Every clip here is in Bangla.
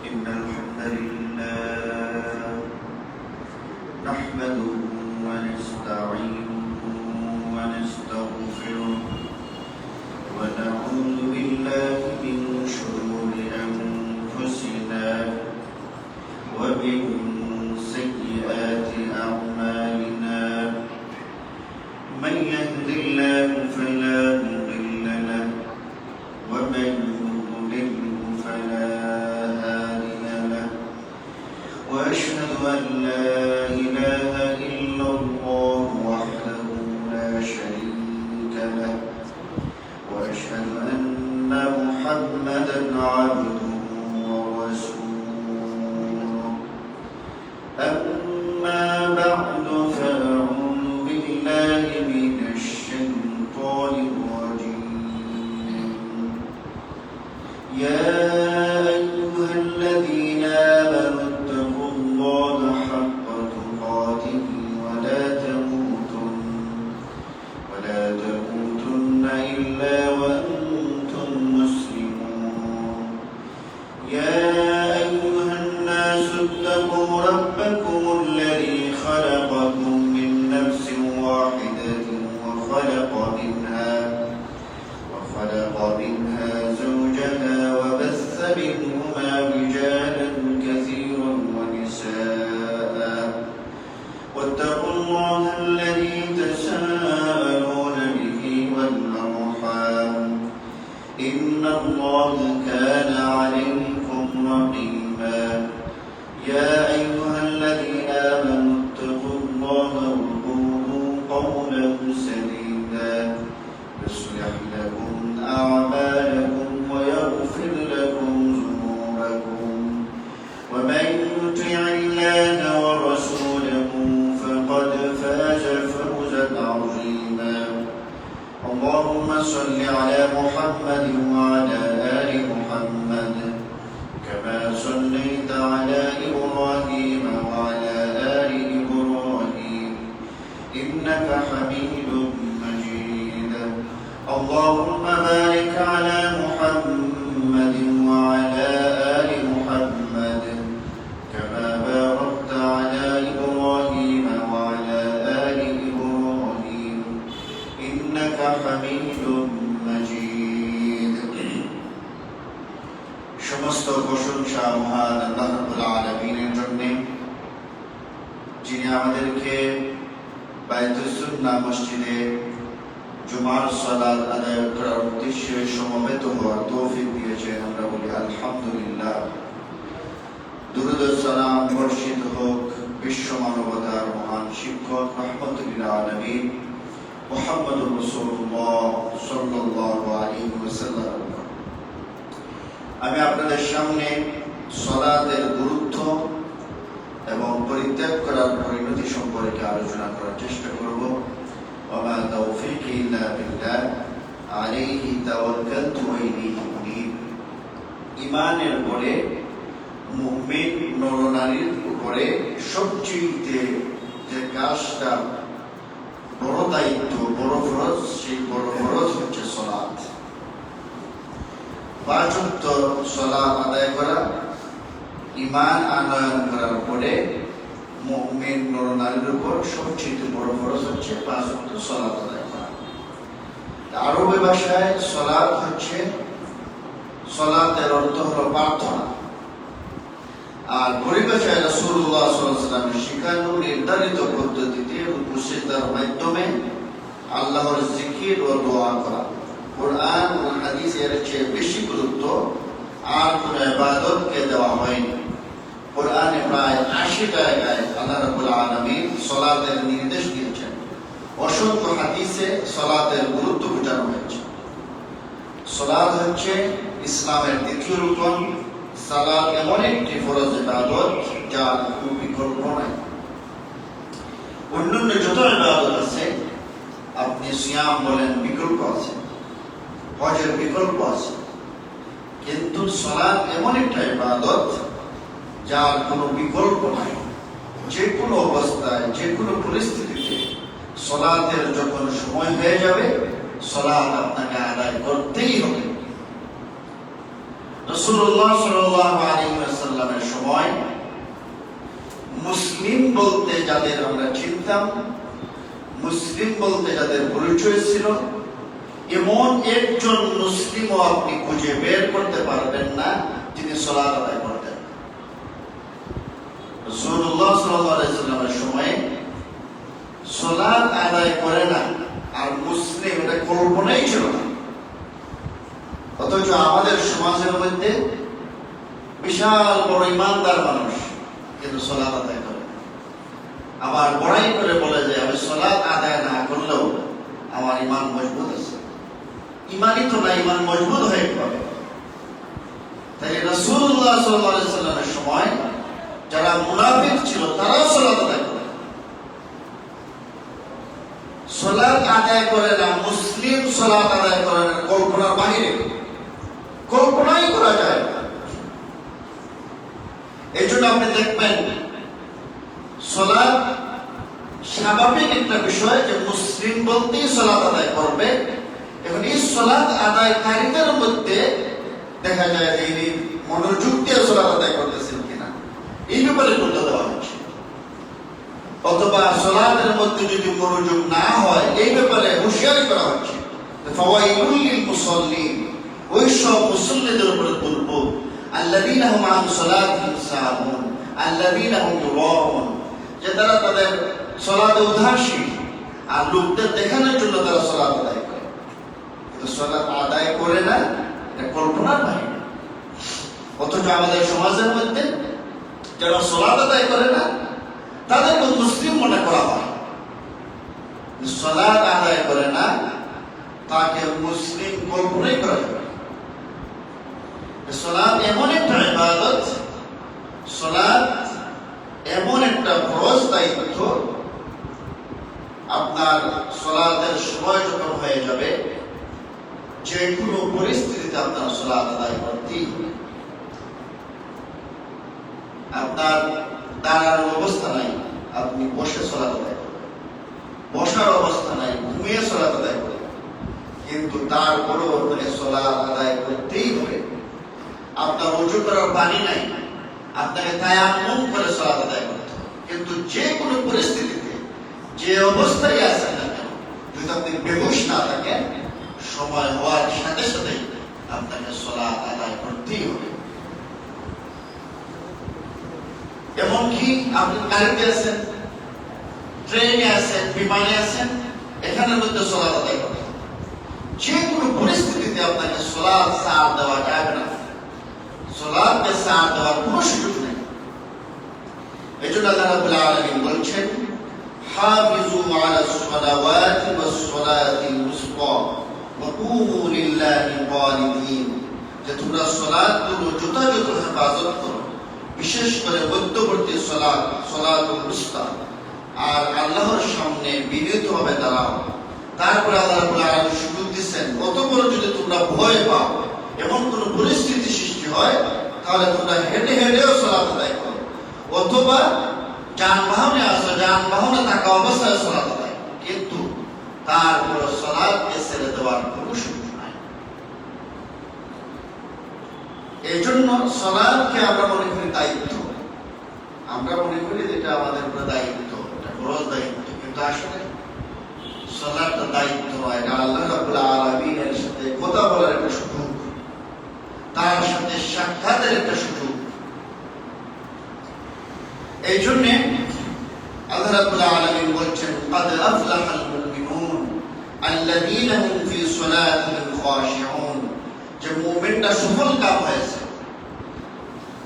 إن الحمد لله نحمده ونستعينه ونستغفره ونعوذ بالله من شرور أنفسنا ومن سيئات أعمالنا من يهد الله فلا مضل له ومن يضلل فلا هادي له وأشهد أن لا إله إلا الله وحده لا شريك له وأشهد أن محمدا عبده ورسوله أما بعد فأعوذ بالله من الشيطان الرجيم يا أيها الذين آمنوا اتقوا الله حق تقاته ولا تموتن إلا وأنتم مسلمون يا أيها الناس اتقوا ربكم الذي خلقكم من نفس واحدة وخلق منها زوجها وبث منهما رجالا كثيرا ونساء واتقوا الله الذي تساءلون به والأرحام إن الله كان عليكم رقيبا يا أيها الذين آمنوا اتقوا الله وقولوا قولا سديدا يصلح لكم أعمالكم ويغفر لكم ذنوبكم ومن يطع الله ورسوله فقد فاز فوزا عظيما اللهم صل على محمد وعلى آل محمد كما صليت على إبراهيم وعلى آل إبراهيم إنك حميد مجيد اللهم بارك على محمد وعلى آل محمد كما باركت على إبراهيم وعلى آل إبراهيم إنك حميد مجيد সমস্ত প্রশংসা মহান আল্লাহ রাব্বুল আলামিনের জন্য, যিনি আমাদেরকে বাইতুস সুন্নাহ মসজিদে জুমার সালাত আদায় করার উদ্দেশ্যে সমবেত হওয়ার তৌফিক দিয়েছেন। আমরা বলি আলহামদুলিল্লাহ। দুরূদ ও সালাম বর্ষিত হোক বিশ্ব মানবতার মহান শিক্ষক রাহমাতুল আলামিন মুহাম্মদুর রাসূলুল্লাহ সাল্লাল্লাহু আলাইহি ওয়াসাল্লাম। আমি আপনাদের সামনে সালাতের গুরুত্ব এবং পরিত্যাগ করার পরিণতি সম্পর্কে আলোচনা করার চেষ্টা করব। ওয়া তাওফীকি ইল্লা বিল্লাহ আলাইহি তাওয়াক্কালতু ওয়া ইলাইহি উনীব। ঈমানের পরে মুমিন নরনারীর উপরে সবচেয়ে যে কাজটা বড় দায়িত্ব, বড় ফরজ, সেই বড় ফরজ হচ্ছে সালাত। পাঁচ ওয়াক্ত সালাত আদায় করা, ঈমান আনয়ন করার পরে মুমিন নরনারীর উপর সবচেয়ে বড় ফরজ হচ্ছে পাঁচ ওয়াক্ত সালাত আদায় করা। আরবি ভাষায় সালাত হচ্ছে, সালাতের অর্থ হলো প্রার্থনা, আর পরিভাষায় রাসূলুল্লাহ সাল্লাল্লাহু আলাইহি ওয়াসাল্লামের শিখানো নির্ধারিত পদ্ধতিতে মুসজিদার মাধ্যমে আল্লাহর জিকির ও দোয়া করা। কুরআন ও হাদিসের চেয়ে বেশি গুরুত্ব আর কোনো ইবাদতকে দেওয়া হয়নি। কুরআনে প্রায় ৮০ জায়গায় আল্লাহ রাব্বুল আলামিন সালাতের নির্দেশ দিয়েছেন। অসংখ্য হাদিসে সালাতের গুরুত্ব বোঝানো হয়েছে। সালাত হচ্ছে ইসলামের দ্বিতীয় রুকন। সালাত এমন একটি ফরজ ইবাদত যার কোনো বিকল্প নাই। অন্যান্য যত ইবাদত আছে, আপনি সিয়াম বলেন, বিকল্প আছে, হজের বিকল্প আছে, কিন্তু সালাত এমন একটা ইবাদত যার কোনো বিকল্প নাই। যে কোনো অবস্থায়, যে কোনো পরিস্থিতিতে সালাতের যখন সময় হয়ে যাবে, সালাত আপনাকে আদায় করতেই হবে। রাসূলুল্লাহ সাল্লাল্লাহু আলাইহি ওয়াসাল্লাম সাল্লামের সময় মুসলিম বলতে যাদের আমরা চিনতাম, মুসলিম বলতে যাদের পরিচয় ছিল, এমন একজন মুসলিমও আপনি খুঁজে বের করতে পারবেন না যিনি সালাত আদায় করতেন। রাসূলুল্লাহ সাল্লাল্লাহু আলাইহি ওয়াসাল্লামের সময়ে সালাত আদায় করে না আর মুসলিম, এটা কল্পনাই ছিল না। অথচ আমাদের সমাজের মধ্যে বিশাল বড় ইমানদার মানুষ কিন্তু সালাত আদায় করে, আবার বড়াই করে বলে যে আমি সালাত আদায় না করলেও আমার ইমান মজবুত আছে। ইমানই তো না, ইমান মজবুত হয়ে যাবে। তাই রাসূলুল্লাহ সাল্লাল্লাহু আলাইহি ওয়াসাল্লামের সময় যারা মুনাফিক ছিল তারাও সালাত আদায় করে। সালাত আদায় করে না, মুসলিম সালাত আদায় করে না, কল্পনার বাইরে, কল্পনাই করা যায় না। এই জন্য আপনি দেখবেন সালাত স্বাভাবিক একটা বিষয় যে মুসলিম বলতেই সালাত আদায় করবে। এখন এই সালাত আদায়কারীদের মধ্যে দেখা যায় যে ইনি মনোযোগ দিয়ে সালাত আদায় করতেছেন কিনা, এই ব্যাপারে গুরুত্ব দেওয়া হচ্ছে। অথবা সালাতের মধ্যে যদি মনোযোগ না হয় এই ব্যাপারে হুঁশিয়ারি করা হচ্ছে। ফাওয়াইলুল লিল মুসাল্লিন, ওই সব মুসল্লিদের উপরে দুর্ভোগ, আল্লাযীনা হুম আন সালাতিহিম সাহুন আল্লাযীনা হুম ইউরাউন, যে তারা তাদের সালাতে উদাসীন আর লোকদের দেখানোর জন্য তারা সালাত আদায় করে, কিন্তু সালাত আদায় করে না, এটা কল্পনার বাইরে। অথচ আমাদের সমাজের মধ্যে যারা সালাত আদায় করে না তাদেরকে মুসলিম মনে করা হয়, সালাত আদায় করে না তাকে মুসলিম কল্পনাই করা যাবে। সালাত এমন একটা ইবাদত, সালাত এমন একটা ফরজ দায়িত্ব, আপনার সালাতের সময় যখন হয়ে যাবে যে কোনো পরিস্থিতিতে আপনার সালাত আদায় করতেই হবে। আপনার দাঁড়ানোর অবস্থা নাই, আপনি বসে সালাত আদায় করবেন, বসার অবস্থা নাই, ঘুমিয়ে সালাত আদায় করবেন, কিন্তু তারপরেও আপনাকে সালাত আদায় করতেই হবে। আপনার ওযু করার পানি নাই, আপনাকে তায়াম্মুম করে সালাত আদায় করতে হবে, কিন্তু যে কোনো পরিস্থিতিতে যে অবস্থায় আছেন না কেন, যদি আপনি বেহুশ না থাকেন, সময় হওয়ার সাথে সাথে আপনাকে সালাত আদায় করতেই হবে। এমনকি আপনি গাড়িতে আছেন, ট্রেনে আছেন, বিমানে আছেন, এখানের মধ্যে সালাত আদায় করতে হবে। যে কোনো পরিস্থিতিতে আপনাকে সালাত ছাড় দেওয়া যাবে না, সালাতকে ছাড় দেওয়ার কোনো সুযোগ নেই। এই জন্য আল্লাহ রাব্বুল আলামিন বলছেন, হাফিজু আলাস সালাওয়াতি ওয়াস সালাতিল উসতা ওয়া কুমু লিল্লাহি কানিতিন, যে তোমরা সালাতগুলো যথাযথ হেফাজত করো, বিশেষ করে মধ্যবর্তী সালাত, সালাতুল উসতা, আর আল্লাহর সামনে বিনীতভাবে দাঁড়াও। তারপরে আল্লাহ রাব্বুল আলামিন সুযোগ দিচ্ছেন, অতঃপর যদি তোমরা ভয় পাও, এমন কোন পরিস্থিতি সৃষ্টি হয়, তাহলে তোমরা হেঁটে হেঁটেও সালাত আদায় করো, অথবা যানবাহনে আসো, যানবাহনে থাকা অবস্থায় সালাত আদায়, কিন্তু তারপর সালাতকে ছেড়ে দেওয়ার কোনো সুযোগ নাই। এই জন্য সালাতকে আমরা মনে করি দায়িত্ব, আমরা মনে করি এটা আমাদের উপরে দায়িত্ব, এটা ফরজ দায়িত্ব, কিন্তু আসলে সালাতটা দায়িত্ব নয়, এটা আল্লাহ রাব্বুল আলামিনের সাথে কথা বলার একটা সুযোগ, তার সাথে সাক্ষাতের একটা সুযোগ। এই জন্য আল্লাহ রাব্বুল আলামিন বলছেন, قد أفلح المؤمنون الذين هم في صلاتهم خاشعون, যে মুমিনটা সফল কাম হয়েছে,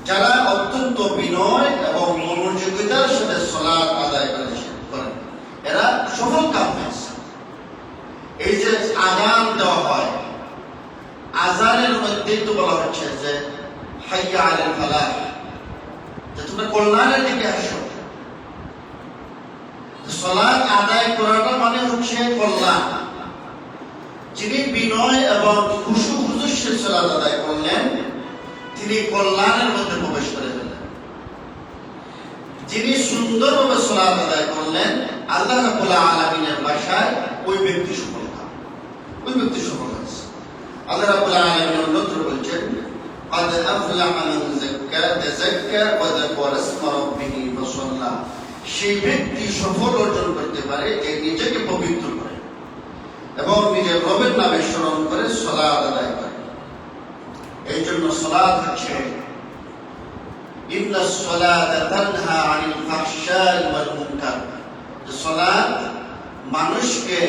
যারা অত্যন্ত বিনয় এবং মনোযোগিতার সাথে সালাত আদায় করেন, এরা সফল কাম হয়েছে। এই যে আযান দেওয়া হয়, আযানের মধ্যে তো বলা হচ্ছে যে হাইয়া আলাল ফালাহ, যে তোমরা কল্যাণের দিকে আসো। সালাত আদায় করাটা মানে হচ্ছে কল্যাণ। যিনি বিনয় এবং খুশু খুজুর সাথে সালাত আদায় করলেন, তিনি কল্যাণের মধ্যে প্রবেশ করে ফেললেন। যিনি সুন্দরভাবে সালাত আদায় করলেন, আল্লাহ রাব্বুল আলামিনের ভাষায় ওই ব্যক্তি সফল, ওই ব্যক্তি সফল হয়েছে। আল্লাহ রাব্বুল আলামিন অন্যত্র বলছেন, قد أفلح من زكاها তাযাক্কা ওয়া যাকারা ইসমা রাব্বিহি ফাসাল্লা, সেই ব্যক্তি সফল অর্জন করতে পারে যে নিজেকে পবিত্র করে এবং নিজের রবের নামে স্মরণ করে সালাত আদায় করে। এই জন্য সালাত হচ্ছে ইন্নাস সালাতা তানহা আনিল ফাহশাই ওয়াল মুনকার, যে সালাত মানুষকে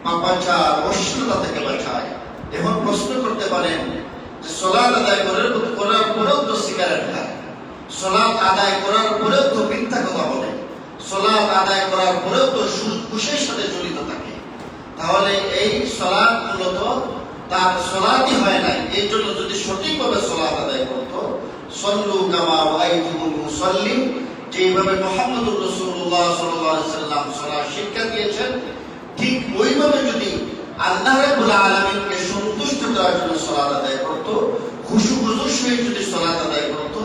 পাপাচার অশ্লীলতা থেকে বাঁচায়। এখন প্রশ্ন করতে পারেন যে সালাত আদায় করার পরেও তো সিগারেট খায়, সালাত আদায় করার পরেও তো মিথ্যা কথা বলে, সালাত আদায় করার পরেও তো সুদ ঘুষের সাথে জড়িত থাকে, তাহলে এই সালাত মূলত তার সালাতই হয় নাই। এই জন্য যদি সঠিকভাবে সালাত আদায় করতো, সল্লু কামা রাআইতুমুনি উসাল্লি, যেভাবে মুহাম্মদুর রাসূলুল্লাহ সাল্লাল্লাহু আলাইহি ওয়াসাল্লাম সালাত শিক্ষা দিয়েছেন, ঠিক ওইভাবে যদি আল্লাহ রাব্বুল আলামিনকে সন্তুষ্ট করার জন্য সালাত আদায় করতো, খুশু-খুজুর সহিত যদি সালাত আদায় করতো,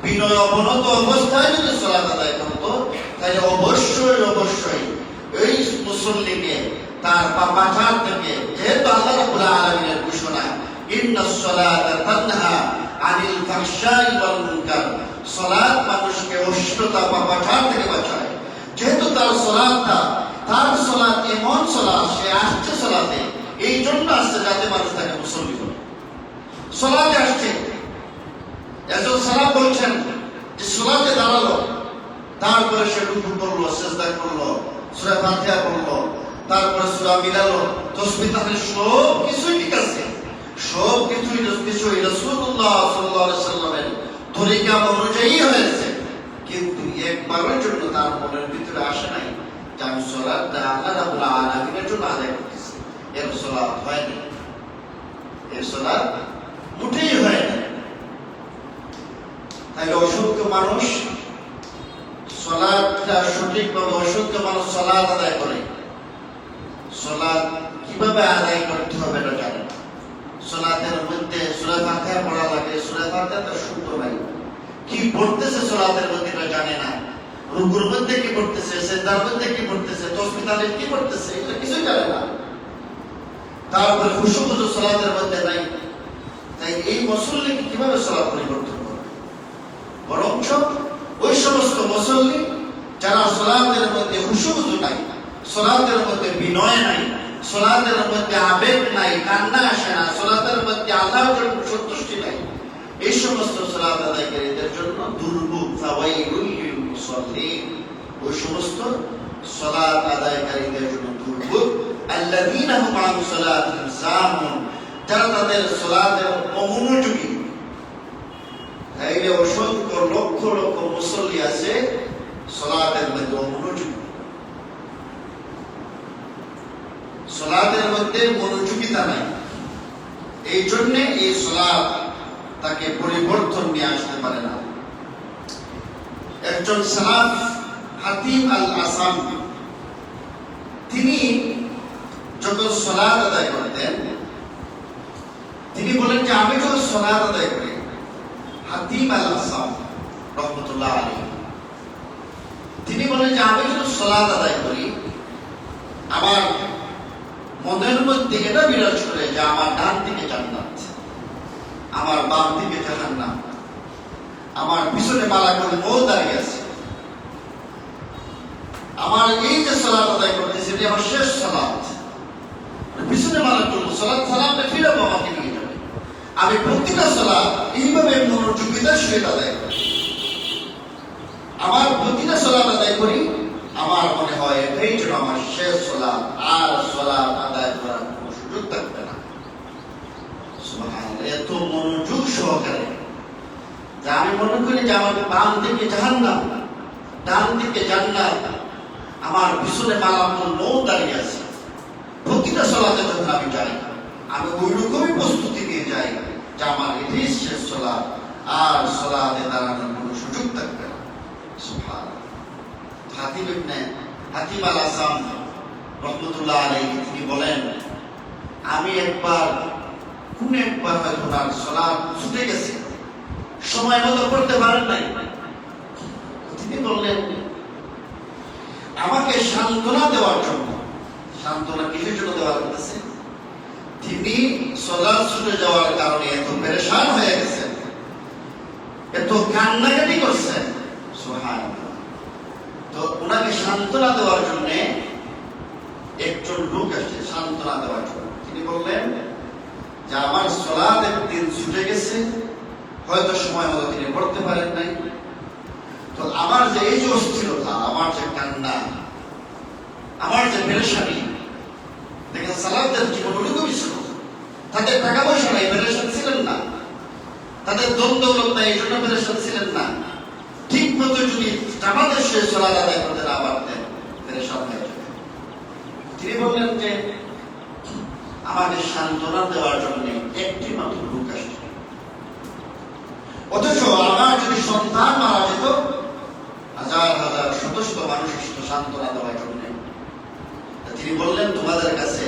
বিনয় অবনত অবস্থায় যদি সালাত আদায় করতো, তাহলে অবশ্যই এই মুসল্লিকে তার পাপাচার থেকে, যেহেতু আল্লাহ রাব্বুল আলামিনের ঘোষণা ইন্নাস সালাতা তানহা আনিল ফাহশাই ওয়াল মুনকার, সালাত মানুষকে অশ্লীলতা পাপাচার থেকে বাঁচায়। যেহেতু তার সালাত এমন সালাত, সে আসছে সালাতে, এই জন্য আসছে যাতে মানুষ তাকে মুসল্লি করে। সালাতে আসছে, একজন সালাত বলছেন যে সালাতে দাঁড়ালো, তারপরে সে রুকু করলো, সিজদা করলো, সূরা ফাতিহা পড়লো, তারপরে সূরা মিলালো, তাসবিহ তাহলিল সব কিছুই ঠিক আছে, সব কিছুই রাসূলুল্লাহ সাল্লাল্লাহু আলাইহি ওয়াসাল্লামের তরিকা অনুযায়ী হয়েছে, কিন্তু একবারের জন্য তার মনের ভিতরে আসে নাই যে আমি সালাতটা আল্লাহ রাব্বুল আলামিনের জন্য আদায় করতেছি। এর সালাত হয়নি, এর সালাত মোটেই হয়নি। তাহলে অসংখ্য মানুষ সালাতটা সঠিকভাবে, অসংখ্য মানুষ সালাত আদায় করে, সালাত কিভাবে আদায় করতে হবে এটা জানে না। সালাতের মধ্যে সূরা ফাতিহা পড়া লাগে, সূরা ফাতিহা তো শুদ্ধ নাই, কি পড়তেছে সালাতের মধ্যে এটা জানে না, রুকুর মধ্যে কি পড়তেছে, সিজদার মধ্যে কি পড়তেছে, তাসবিহ তাহলিল কি পড়তেছে, এটা কিছুই জানে না। তারপরে খুশু-খুজু সালাতের মধ্যে নাই, তাই এই মুসল্লিকে কিভাবে সালাত পরিবর্তন করবে? বরঞ্চ ওই সমস্ত মুসল্লি যারা সালাতের মধ্যে খুশু-খুজু নাই, সালাতের মধ্যে বিনয় নাই, সালাতের মধ্যে আবেগ নাই, কান্না আসে না, সালাতের মধ্যে আল্লাহর জন্য সন্তুষ্টি নাই, এই সমস্ত সালাত আদায়কারীদের জন্য দুর্ভোগ, ফাওয়াইলুল লিল মুসাল্লিন, ওই সমস্ত সালাত আদায়কারীদের জন্য দুর্ভোগ, আল্লাযীনা হুম আন সালাতিহিম সাহুন, যারা তাদের সালাতে অমনোযোগী। তাইলে অসংখ্য লক্ষ লক্ষ মুসল্লি আছে সালাতের মধ্যে অমনোযোগী, সালাতের মধ্যে মনোযোগিতা নাই, এই জন্য এই সালাত তাকে পরিবর্তন নিয়ে আসতে পারে না। একজন সালাফ হাতিম আল আসাম, তিনি যখন সালাত আদায় করতেন, তিনি বলেন যে আমি যখন সালাত আদায় করি, হাতিম আল আসাম রহমতুল্লাহ আলাইহি, তিনি বলেন যে আমি যখন সালাত আদায় করি, আমার মনের মধ্যে এটা বিরাজ করে যে আমার ডান দিকে জান্নাত, আমার বাম দিকে জাহান্নাম, আমার পিছনে মালাকুল মউত দাঁড়িয়ে আছে, আমার এই যে সালাত আদায় করতেছি এটা আমার শেষ সালাত, পিছনে মালাকুল সালাত সালামে ফিরাবো, আমাকে নিয়ে যাবে, আমি প্রতিটা সালাত এইভাবে মনোযোগিতার সহিত আদায় করি, আমার প্রতিটা সালাত আদায় করি, আমার মনে হয় এটাই যেন আমার শেষ সালাত, আর সালাত আদায় করার কোনো সুযোগ থাকবে না। সুবহানাল্লাহ, এত মনোযোগ সহকারে যে আমি মনে করি যে আমার বাম দিকে জাহান্নাম, ডান দিকে জান্নাত, আমার পিছনে মালাকুল মউত দাঁড়িয়ে আছে। প্রতিটা সালাতে যখন আমি যাই, আমি ওই রকমই প্রস্তুতি নিয়ে যাই যে আমার এটাই শেষ সালাত, আর সালাতে দাঁড়ানোর কোনো সুযোগ থাকবে না। সুবহানাল্লাহ। হাতিম আল আসাম রহমতুল্লাহ আলাইহি তিনি বলেন, আমি একবার হয়তো তার সালাত ছুটে গেছে, সময় মতো করতে পারেন নাই, তিনি বললেন আমাকে সান্ত্বনা দেওয়ার জন্য, সান্ত্বনা কিসের জন্য দেওয়া হচ্ছে, তিনি সালাত ছুটে যাওয়ার কারণে এত পেরেশান হয়ে গেছেন, এত কান্নাকাটি করছেন, সুবহানাল্লাহ। তো ওনাকে সান্ত্বনা দেওয়ার জন্য একজন লোক আসছে সান্ত্বনা দেওয়ার জন্য। তিনি বললেন যে আমার সালাত একদিন ছুটে গেছে, হয়তো সময় মতো তিনি পড়তে পারেন নাই। তো আমার যে এই যে অস্থিরতা, আমার যে কান্না, আমার যে পেরেশানি, দেখেন সালাতের জীবন ওরকমই ছিল। তাদের টাকা পয়সা নাই, পেরেশান ছিলেন না। তাদের দ্বন্দ্বলত নাই, এই জন্য পেরেশান ছিলেন না। ঠিক মতো যদি জামাতের সে সালাত আদায় করতে না পারতেন, পেরেশান হয়ে যেতেন। তিনি বললেন যে আমাকে সান্ত্বনা দেওয়ার জন্য একটি মাত্র লোক আসছে, অথচ আমার যদি সন্তান মারা যেত, হাজার হাজার শত শত মানুষ আসতো সান্ত্বনা দেওয়ার জন্য। তিনি বললেন তোমাদের কাছে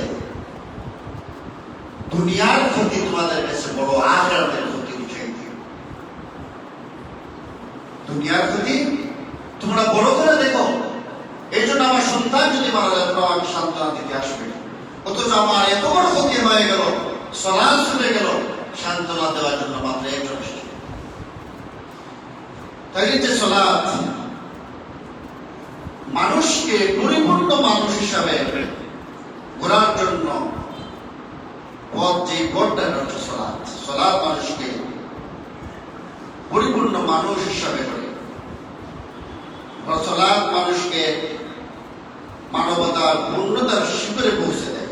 দুনিয়ার ক্ষতি তোমাদের কাছে বড়, আখিরাতের ক্ষতি চাইতে। দুনিয়ার ক্ষতি তোমরা বড় করে দেখো, এই জন্য আমার সন্তান যদি মারা যায় তোমরা আমাকে সান্ত্বনা দিতে আসবে, অথচ আমার এত বড় ক্ষতি হয়ে গেল, সালাত ছুটে গেল, সান্ত্বনা দেওয়ার জন্য মাত্র একজন আসছে। তাই যে সালাত মানুষকে পরিপূর্ণ মানুষ হিসাবে গড়ার জন্য পথ, যে পথটা হচ্ছে সালাত। সালাত মানুষকে পরিপূর্ণ মানুষ হিসাবে গড়ে। সালাত মানুষকে মানবতার পূর্ণতার শিখরে পৌঁছে দেয়।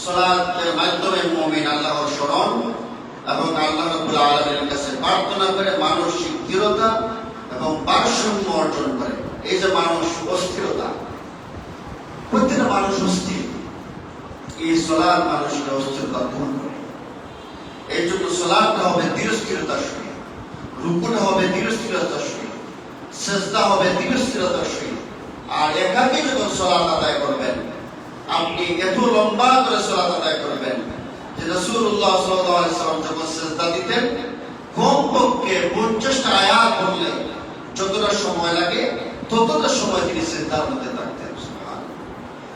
সালাতের মাধ্যমে মুমিন আল্লাহর স্মরণ এবং আল্লাহ রাব্বুল আলামিনের কাছে প্রার্থনা করে মানসিক দৃঢ়তা এবং ভারসাম্য অর্জন করে। এই যে মানুষ অস্থিরতা, প্রত্যেকটা মানুষ অস্থির, এই সালাত মানুষকে অস্থিরতা দূর করে। এই জন্য সালাতটা হবে ধীরস্থিরতার সহিত, রুকুটা হবে ধীরস্থিরতার সহিত, সিজদা হবে ধীরস্থিরতার সহিত। আর একাকী যখন সালাত আদায় করবেন, আপনি এত লম্বা করে সালাত আদায় করবেন যে রাসূলুল্লাহ সাল্লাল্লাহু আলাইহি ওয়াসাল্লাম যখন সিজদা দিতেন, কমপক্ষে 50টা আয়াত পড়লে যতটা সময় লাগে ততটা সময় তিনি সিজদার মধ্যে থাকতেন। সুবহানাল্লাহ।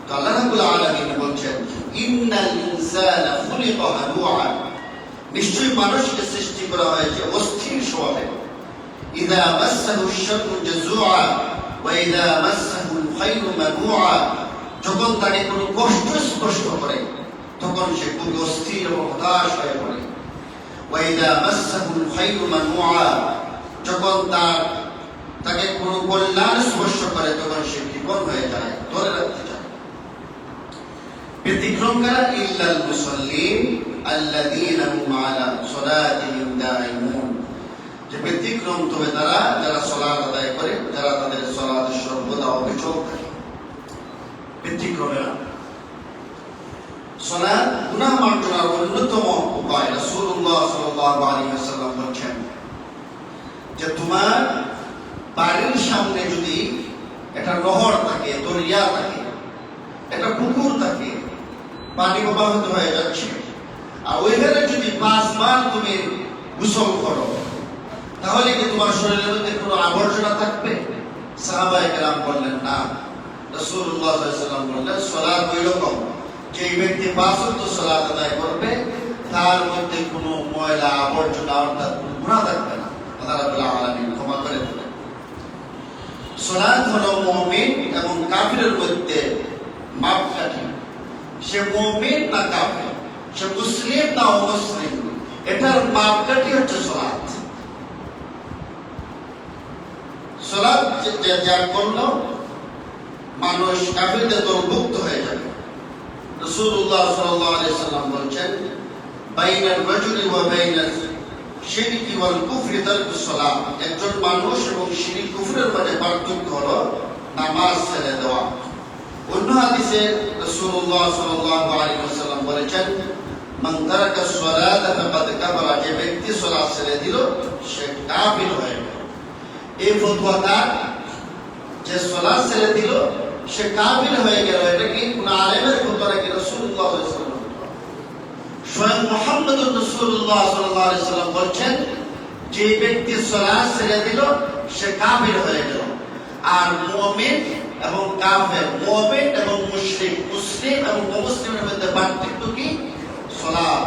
তো আল্লাহ রাব্বুল আলামিন বলছেন, ইন্নাল ইনসানা খুলিকা হালুআ, নিশ্চয়ই মানুষকে সৃষ্টি করা হয়েছে অস্থির স্বভাবে। ইযা মাসসাহু আশ-শাররু জাযুআ ওয়া ইযা মাসসাহু আল-খায়রু মানুআ, যখন তাকে কোনো কষ্ট স্পর্শ করে তখন সে খুব অস্থির এবং হতাশ হয়ে পড়ে। ওয়া ইযা মাসসাহু আল-খায়রু মানুআ, যখন তাকে কোনো কল্যাণ স্পর্শ করে তখন সে বিপদ হয়ে যায়, ধরে রাখতে চায়। ব্যতিক্রম কারা? ইল্লাল মুসাল্লিন আল্লাযীনা হুম আলা সালাতিহিম দাঈমুন, যে ব্যতিক্রম তবে তারা যারা সালাত আদায় করে, যারা তাদের সালাতে সর্বদা অবিচল থাকে। ব্যতিক্রমেরা সালাত গুনাহ মার্জনার অন্যতম উপায়। রাসূলুল্লাহ সাল্লাল্লাহু আলাইহি ওয়াসাল্লাম বলেছেন যে তোমার বাড়ির সামনে যদি একটা নহর থাকে, দরিয়া থাকে, একটা পুকুর থাকে, পানি প্রবাহিত হয়ে যাচ্ছে, আর ওইখানে যদি 5 বার তুমি গোসল করো, তাহলে কি তোমার শরীরের মধ্যে কোনো আবর্জনা থাকবে? সাহাবায়ে কেরাম বললেন না। রাসূলুল্লাহ সাল্লাল্লাহু আলাইহি ওয়াসাল্লাম বললেন সালাত ওই রকম, যে ব্যক্তি 5 ওয়াক্ত সালাত আদায় করবে তার মধ্যে কোনো ময়লা আবর্জনা অর্থাৎ কোনো গুনাহ থাকবে না, আল্লাহ রাব্বুল আলামিন ক্ষমা করে দেবেন। সালাত হলো মুমিন এবং কাফিরের মধ্যে মাপকাঠি। সে মুমিন না কাফির, সে মুসলিম না অমুসলিম, এটার মাপকাঠি হচ্ছে সালাত। সালাত যা করলো মানুষ কাফিরদের দলভুক্ত হয়ে যাবে। রাসূলুল্লাহ সাল্লাল্লাহু আলাইহি ওয়াসাল্লাম বলেছেন, বাইনাল রাজুলি ওয়া বাইনাল শিরকি ওয়াল কুফরি তারকুস সালাত, একজন মানুষ এবং শিরক কুফরের মাঝে পার্থক্য হলো নামাজ ছেড়ে দেওয়া। অন্য হাদিসে রাসূলুল্লাহ সাল্লাল্লাহু আলাইহি ওয়াসাল্লাম বলেছেন, মান তারাকা সালাত ফাকাদ কাফারা, যে ব্যক্তি সালাত ছেড়ে দিল সে কাফির হয়ে গেল। এই ফতোয়াটা যে সালাত ছেড়ে দিল সে কাফির হয়ে গেল, এটা কি কোন আলেমের ফতোয়া নাকি রাসূলুল্লাহ সাল্লাল্লাহু আলাইহি ওয়াসাল্লাম? স্বয়ং মুহাম্মদুর রাসূলুল্লাহ সাল্লাল্লাহু আলাইহি ওয়াসাল্লাম বলেন, যে ব্যক্তি সালাত ছেড়ে দিল সে কাফির হয়ে গেল। আর মুমিন এবং কাফের, মুমিন এবং মুশরিক, মুসলিম এবং অমুসলিমের মধ্যে পার্থক্য কি? সালাত।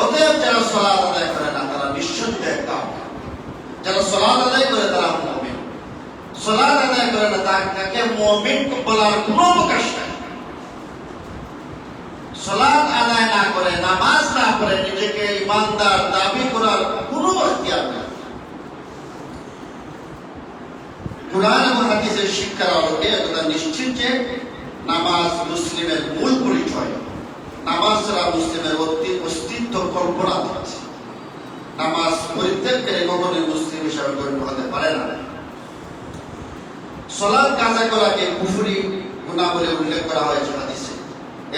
অতএব যারা সালাত আদায় করে না তারা নিঃসন্দেহে কাফের। সালাত আদায় করে তারা মুমিন। সালাত আদায় করে না তাকে মুমিন বলার কোনো অবকাশ নাই। সালাত আদায় না করে, নামাজ না পড়ে নিজেকে ইমানদার দাবি করার কোনো অধিকার নেই। কুরআন এবং হাদিসের শিক্ষার আলোকে একথা নিশ্চিত যে নামাজ মুসলিমের মূল পরিচয়। নামাজ ছাড়া মুসলিমের অস্তিত্ব কল্পনা করছে। নামাজ পরিত্যাগকারী কখনোই মুসলিম হিসাবে গণ্য হতে পারে না। সালাত কাজা করাকে কুফরি গুনাহ বলে উল্লেখ করা হয়েছে হাদিসে।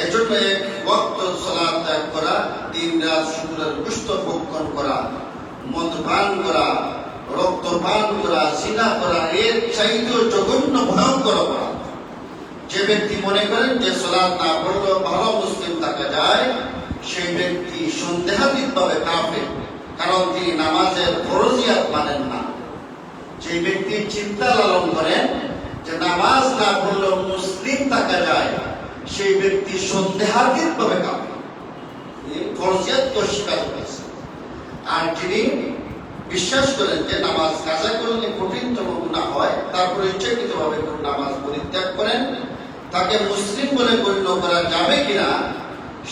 এজন্য এক ওয়াক্ত সালাত ত্যাগ করা, দিন রাত শুকরের গোশত ভক্ষণ করা, মদ পান করা, রক্ত পান করা, জিনা করা, এর চাইতেও জঘন্য ভয়ঙ্কর করা। যে ব্যক্তি মনে করেন যে সালাত না পড়লেও ভালো মুসলিম থাকা যায়, সেই ব্যক্তি সন্দেহাতীতভাবে কাফের, কারণ তিনি নামাজের ফরজিয়াত মানেন না। যে ব্যক্তি চিন্তা লালন করেন যে নামাজ না পড়লেও মুসলিম থাকা যায়, সেই ব্যক্তি সন্দেহাতীতভাবে কাফের, ফরজিয়াতকে অস্বীকার করেছে। আর যিনি বিশ্বাস করেন যে নামাজ কাজা করলে কঠিনতম গুনাহ হয়, তারপরে ইচ্ছাকৃতভাবে কোন নামাজ পরিত্যাগ করেন, তাকে মুসলিম বলে গণ্য করা যাবে কিনা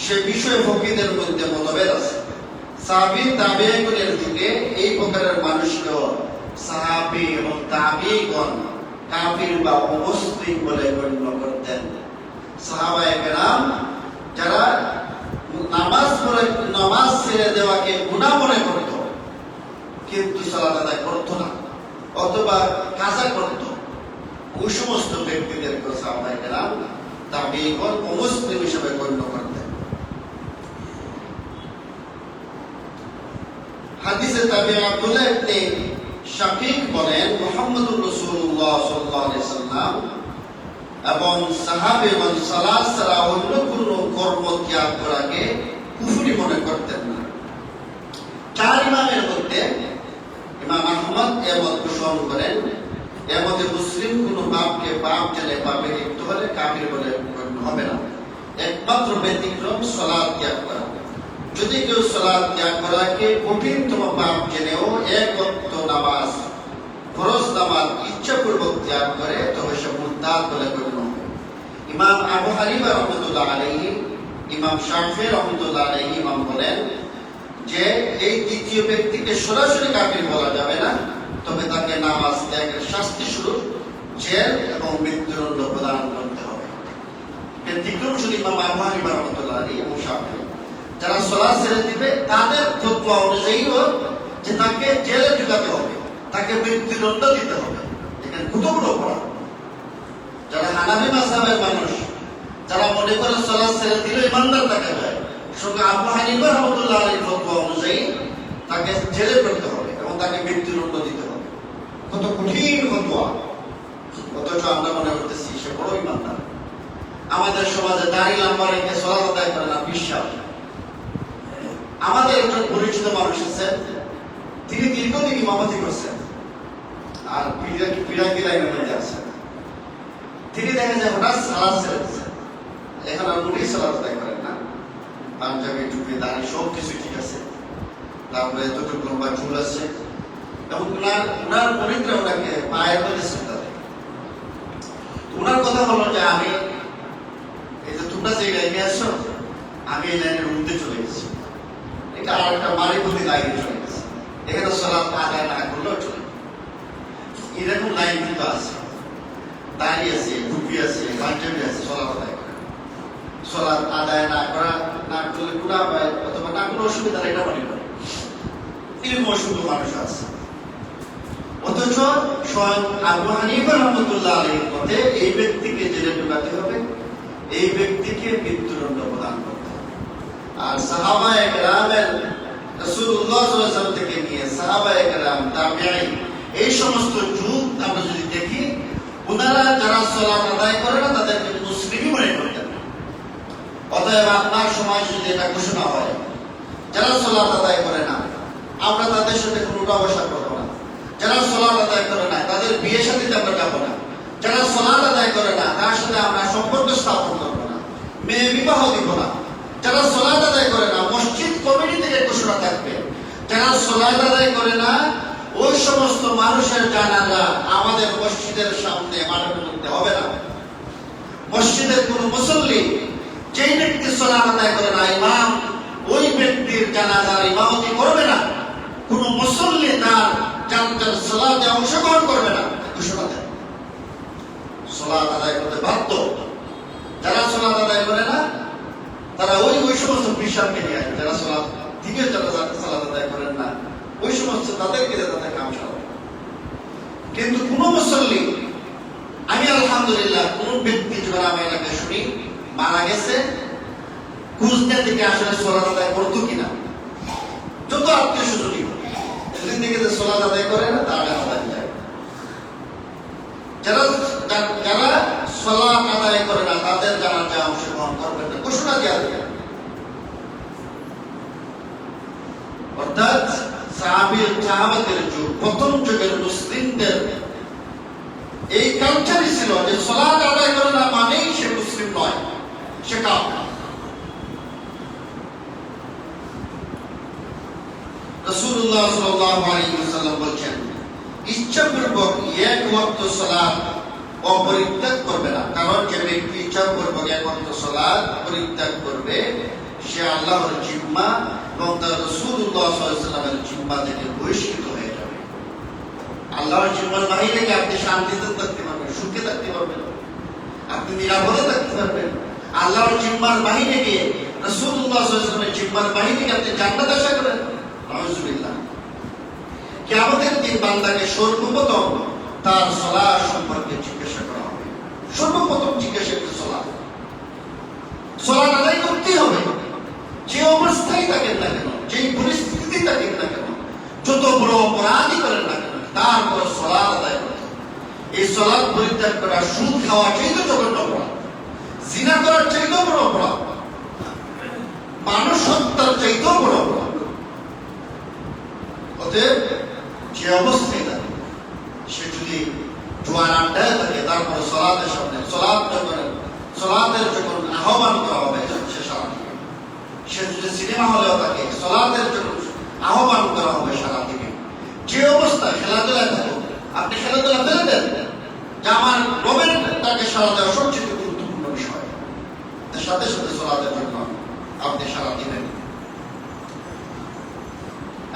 সে বিষয়ে ফকিহদের মধ্যে মতভেদ আছে। সাহাবী তাবেঈনের যুগে এই প্রকারের মানুষকে সাহাবী এবং তাবেঈগণ কাফির বা অমুসলিম বলে গণ্য করতেন। সাহাবায়ে কেরাম যারা নামাজ ছেড়ে দেওয়াকে গুনাহ মনে করত, কিন্তু সালাত আদায় করত না অথবা কাজা করত, ওই সমস্ত ব্যক্তিদেরকে সাহাবায়ে কেরাম তাবেঈগণ অমুসলিম হিসেবে গণ্য করতেন। হাদিসে তাবেঈ আব্দুল্লাহ ইবনে শাকীক বলেন, মুহাম্মদুর রাসূলুল্লাহ সাল্লাল্লাহু আলাইহি সাল্লাম এবং সাহাবীগণ সালাত ছাড়া অন্য কোনো কর্ম ত্যাগ করাকে কুফরি মনে করতেন না। চার ইমামের মধ্যে ইমাম আহমদ এর মত পোষণ করেন, এর মধ্যে মুসলিম কোনো পাপকে পাপ জেনে পাপে লিপ্ত হলে কাফির বলে গণ্য হবে না। একমাত্র ব্যতিক্রম সালাত ত্যাগ করা। যদি কেউ সালাত ত্যাগ করাকে কঠিনতম পাপ জেনেও এক ওয়াক্ত নামাজ, ফরজ নামাজ ইচ্ছাপূর্বক ত্যাগ করে, তবে সে মুরতাদ বলে গণ্য হবে। ইমাম আবু হানিফা রাহমাতুল্লাহ আলাইহি, ইমাম শাফিঈ রাহমাতুল্লাহ আলাইহি ইমাম বলেন যে এই দ্বিতীয় ব্যক্তিকে সরাসরি কাফির বলা যাবে না, তবে তাকে নামাজ ত্যাগের শাস্তি স্বরূপ জেল এবং মৃত্যুদণ্ড প্রদান করতে হবে। ব্যতিক্রম শুধু ইমাম আবু হানিফা রাহমাতুল্লাহ আলাইহি এবং শাফিঈ। যারা সালাত ছেড়ে দিবে তাদের ফতোয়া অনুযায়ীও যে তাকে জেলে ঢুকাতে হবে, তাকে মৃত্যুদণ্ড দিতে হবে, এখানে গুরুত্বপূর্ণ অপরাধ। যারা হানাফি মাযহাবের মানুষ, যারা মনে করে সালাত ছেড়ে দিলে ইমানদার থাকা যায়, সঙ্গে আবু হানিফা রাহমাতুল্লাহ আলাইহির ফতোয়া অনুযায়ী তাকে জেলে পড়তে হবে এবং তাকে মৃত্যুদণ্ড দিতে হবে। কত কঠিন ফতোয়া, অথচ আমরা মনে করতেছি সে বড় ইমানদার। আমাদের সমাজে দাড়ি লম্বা রেখে সালাত আদায় করে না বিশ্বাস। আমাদের একজন পরিচিত মানুষ আছেন, তিনি দীর্ঘদিন ইমামতি করছেন আর পিরাকি লাইনের মধ্যে আছেন। তিনি দেখেন যে হঠাৎ সালাত ছেড়ে দিচ্ছেন, এখন আর মোটেই সালাত আদায় করেন না। পাঞ্জাবি টুপি দাড়ি সব কিছু ঠিক আছে, তারপরে এতটুকু লম্বা চুল আছে এবং উনার পরিত্রা ওনাকে পায়ের মধ্যে চিন্তা দেয়। উনার কথা হলো যে আমি এই যে তোমরা যে লাইনে আসছো, আমি এই লাইনের উঠতে চলে গেছি, এটা আর একটা মারিপতি লাইনে চলে গেছে, এখানে সালাত আদায় না করলেও চলে। এরকম লাইন কিন্তু আছে, দাড়ি আছে, টুপি আছে, পাঞ্জাবি আছে, সালাত আদায় করে। সালাত আদায় না করলে গুনাহ হয় অথবা না কোনো অসুবিধা, এটা মনে করে এরকম অসুস্থ মানুষ আছে। অথচ স্বয়ং আবু হানিফা রাহমাতুল্লাহ আলাইহির মতে এই ব্যক্তিকে জেলে ঢুকাতে হবে, এই ব্যক্তিকে মৃত্যুদণ্ড প্রদান করতে হবে। আর সাহাবায়ে কেরামের রাসূলুল্লাহ সাল্লাল্লাহু আলাইহি ওয়াসাল্লাম থেকে নিয়ে সাহাবায়ে কেরাম, তাবেঈন, এই সমস্ত যুগ আমরা যদি দেখি, ওনারা যারা সালাত আদায় করে না তাদেরকে মুসলিমই মনে করতেন। অতএব আপনার সমাজ যদি এটা ঘোষণা হয় যারা সালাত আদায় করে না আমরা তাদের সাথে কোনো উঠা-বসা করবো না, যারা সালাত আদায় করে না তাদের বিয়ে শাদীতে আমরা যাবো না, যারা সালাত আদায় করে না তার সাথে আমরা সম্পর্ক স্থাপন করবো না, মেয়ে বিবাহ দিব না, যারা সালাত আদায় করে না মসজিদ কমিটি থেকে ঘোষণা থাকবে, যারা সালাত আদায় করে না ওই সমস্ত মানুষের জানাজা আমাদের মসজিদের সামনে মাঠের মধ্যে হবে না। মসজিদের কোন মুসল্লি যেই ব্যক্তি সালাত আদায় করে না, ইমাম ওই ব্যক্তির জানাজার ইমামতি করবে না। কোন মুসল্লি তার জানাজার সালাতে অংশগ্রহণ করবে না। ঘোষণা দেয় সালাত আদায় করতে বাধ্য। যারা সালাত আদায় করে না তারা ওই সমস্ত বিষয়কে নিয়ে আসে। যারা সালাত দিকে যারা সালাত আদায় করেন না ওই সমস্ত তাদেরকে তাদের কাম চালাবে। কিন্তু কোন মুসল্লি, আমি আলহামদুলিল্লাহ কোন ব্যক্তি যখন আমি এলাকায় শুনি মারা গেছে, কুচদের দিকে আসলে সালাত আদায় করতো কিনা, যত আত্মীয় স্বজনই যদি দিকে যে সালাত আদায় করে না তারা আদায় যায়। যারা সালাত আদায় করে না তাদের জানাজা অংশগ্রহণ করবেন না, ঘোষণা দেওয়া হবে। অর্থাৎ সাহাবাদের যুগ, প্রথম যুগের মুসলিমদের এই কালচারই ছিল যে সালাত আদায় করে না মানেই সে মুসলিম নয়, সে কাফের। রাসূলুল্লাহ সাল্লাল্লাহু আলাইহি ওয়াসাল্লাম বলেন, ইচ্ছাপূর্বক এক ওয়াক্ত সালাত অপরিত্যাগ করবে না। কারণ যে ব্যক্তি ইচ্ছাপূর্বক এক ওয়াক্ত সালাত পরিত্যাগ করবে সে আল্লাহর জিম্মা এবং তার রাসূলুল্লাহ সাল্লাল্লাহু আলাইহি ওয়াসাল্লামের জিম্মা থেকে বহিষ্কৃত হয়ে যাবে। আল্লাহর জিম্মার বাহিরে কি আপনি শান্তিতে থাকতে পারবেন, সুখে থাকতে পারবেন, আপনি নিরাপদে থাকতে পারবেন? আল্লাহর জিম্মার বাহিরে গিয়ে রাসূলুল্লাহ সাল্লাল্লাহু আলাইহি ওয়াসাল্লামের জিম্মার বাহিরে গিয়ে আপনি জান্নাত আশা করেন? নাউযুবিল্লাহ। কিয়ামতের দিন বান্দাকে সর্বপ্রথম তার সালাত সম্পর্কে জিজ্ঞাসা করা হবে। সর্বপ্রথম জিজ্ঞাসা করবে সালাত আদায় করতেই হবে। যে অবস্থায় থাকেন না কেন, যে পরিস্থিতি থাকেন না কেন, যত বড় অপরাধী করেন না কেন, তারপর সালাত আদায় করতে হবে। এই সালাত পরিত্যাগ করা সুদ খাওয়া চাইতে জঘন্য অপরাধ, জিনা করার চাইতেও বড় অপরাধ, মানুষ হত্যার চাইতেও বড় অপরাধ। অতএব যে অবস্থায় থাকে, সে যদি জোয়ার আড্ডায় থাকে তারপর সালাতের সামনে সালাতের যখন আহ্বান করা হবে সে সারা দিবে। সে যদি সিনেমা হলেও থাকে সালাতের যখন আহ্বান করা হবে সারা দিবে। যে অবস্থায় খেলাধুলায় থাকুক, আপনি খেলাধুলা ফেলে দেন যে আমার রবের তাকে সারা দেওয়া সবচেয়ে গুরুত্বপূর্ণ বিষয়, সাথে সাথে সালাতের জন্য আপনি সারা দিবেন।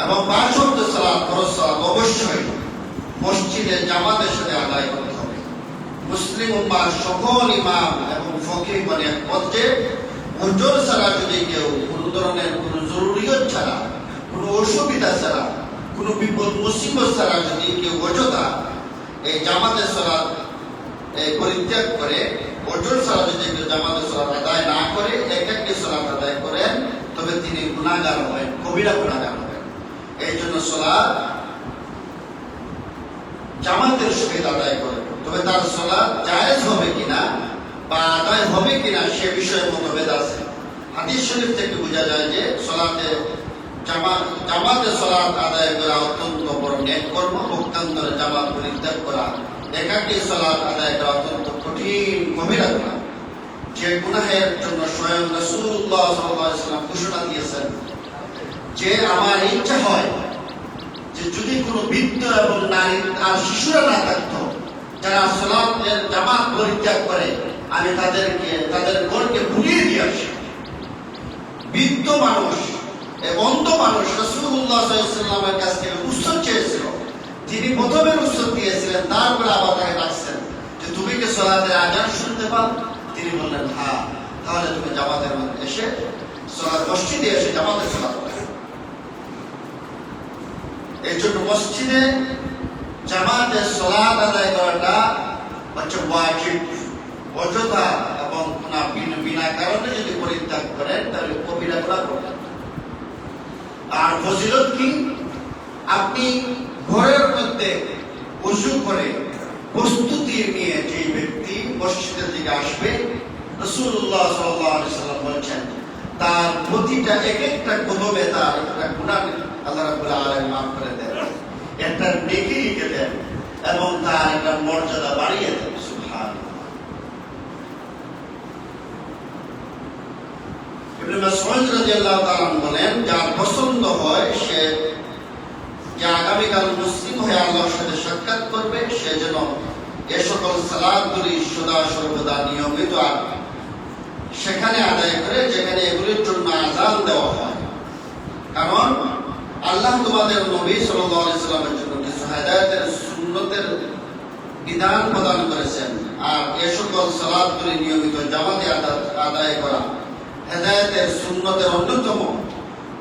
এবং ৫ ওয়াক্ত সালাত ফরজ সালাত অবশ্যই মসজিদে জামাতের সাথে আদায় করতে হবে। মুসলিম উম্মাহর সকল ইমাম এবং ফকিহগণ একমত যে ওজর ছাড়া যদি কেউ কোনো ধরনের কোনো জরুরিয়ত ছাড়া, কোনো অসুবিধা ছাড়া, কোনো বিপদ মুসিবত ছাড়া যদি কেউ অযথা এই জামাতের সালাত পরিত্যাগ করে, ওজর ছাড়া যদি কেউ জামাতের সালাত আদায় না করে একাকী সালাত আদায় করেন, তবে তিনি গুনাহগার হবেন, কবিরা গুনাহগার হবেন। এই জন্য সালাত জামাতের সহিত আদায় করবে। তবে তার সালাত জায়েজ হবে কিনা বা আদায় হবে কিনা সে বিষয়ে মতভেদ আছে। হাদিস শরীফ থেকে বোঝা যায় যে জামাতে সালাত আদায় করা অত্যন্ত বড় নেক কর্ম। পক্ষান্তরে জামাত পরিত্যাগ করা, একাকী সালাত আদায় করা অত্যন্ত কঠিন কবিরা গুনাহ, যে গুনাহের জন্য স্বয়ং রাসূলুল্লাহ সাল্লাল্লাহু আলাইহি ওয়াসাল্লাম ঘোষণা দিয়েছেন যে আমার ইচ্ছা হয় যে যদি কোনো বৃদ্ধ এবং নারী আর শিশুরা না থাকতো যারা সালাতের জামাত পরিত্যাগ করে, আমি তাদেরকে তাদের ঘরকে ভুলিয়ে দিয়ে আসি। বৃদ্ধ মানুষ, অন্ধ মানুষ রাসূলুল্লাহ সাল্লাল্লাহু আলাইহি ওয়াসাল্লামের কাছ থেকে উৎসব চেয়েছিল, তিনি প্রথমে উৎসব দিয়েছিলেন, তারপরে আবার তাকে ডাকছেন যে তুমি কি সালাতের আযান শুনতে পাও? তিনি বললেন হ্যাঁ। তাহলে তুমি জামাতের মধ্যে এসে মসজিদে এসে জামাতের সালাত পড়ো। এই জন্য মসজিদে জামাতে সালাত আদায় করাটা হচ্ছে ওয়াজিব। অযথা এবং বিনা কারণে যদি পরিত্যাগ করেন তাহলে কবিরা গুনাহ করবেন। আর ফজিলত কি? আপনি ঘরের মধ্যে ওযু করে প্রস্তুতি নিয়ে যে ব্যক্তি মসজিদের দিকে আসবে, রাসূলুল্লাহ সাল্লাল্লাহু আলাইহি ওয়াসাল্লাম বলেছেন তার প্রতিটা একটা কদমে তার একটা গুনাহ আল্লাহ রাব্বুল আলামিন মাফ করে দেন, একটা নেকি লিখে দেন এবং তার একটা মর্যাদা বাড়িয়ে দেন। সুবহানাল্লাহ। ইবনে মাসউদ রাদিয়াল্লাহু তাআলা বলেন যার পছন্দ হয় সে যে আগামীকাল মুসলিম হয়ে আল্লাহর সাথে সাক্ষাৎ করবে, সে যেন এ সকল সালাতগুলি সদা সর্বদা নিয়মিত আর সেখানে আদায় করে যেখানে এগুলির জন্য আযান দেওয়া হয়। কারণ আল্লাহ তোমাদের নবী সাল্লাল্লাহু আলাইহি ওয়াসাল্লামের জন্য কিছু হেদায়েতের সুন্নতের বিধান প্রদান করেছেন, আর এ সকল সালাতগুলি নিয়মিত জামাতে আদায় করা হেদায়েতের সুন্নতের অন্যতম।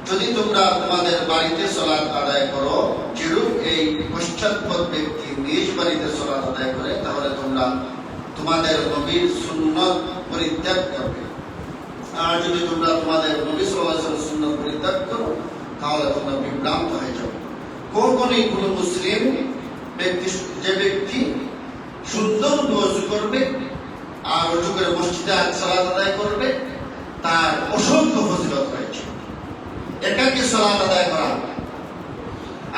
যদি তোমরা তোমাদের বাড়িতে সালাত আদায় করো যেরূপ এই পশ্চাৎপদ ব্যক্তি নিজ বাড়িতে সালাত আদায় করে, তাহলে তোমরা তোমাদের নবীর সুন্নত পরিত্যাগ করবে। আর যদি তোমরা তোমাদের নবী সাল্লাল্লাহু আলাইহি ওয়াসাল্লামের সুন্নত পরিত্যাগ করো, তাহলে তোমরা বিভ্রান্ত হয়ে যাবে। কখনোই কোনো মুসলিম ব্যক্তি, যে ব্যক্তি সুন্দর ওযু করবে আর ওযু করে মসজিদে সালাত আদায় করবে, তার অসংখ্য ফজিলত রয়েছে। একাকী সালাত আদায় করা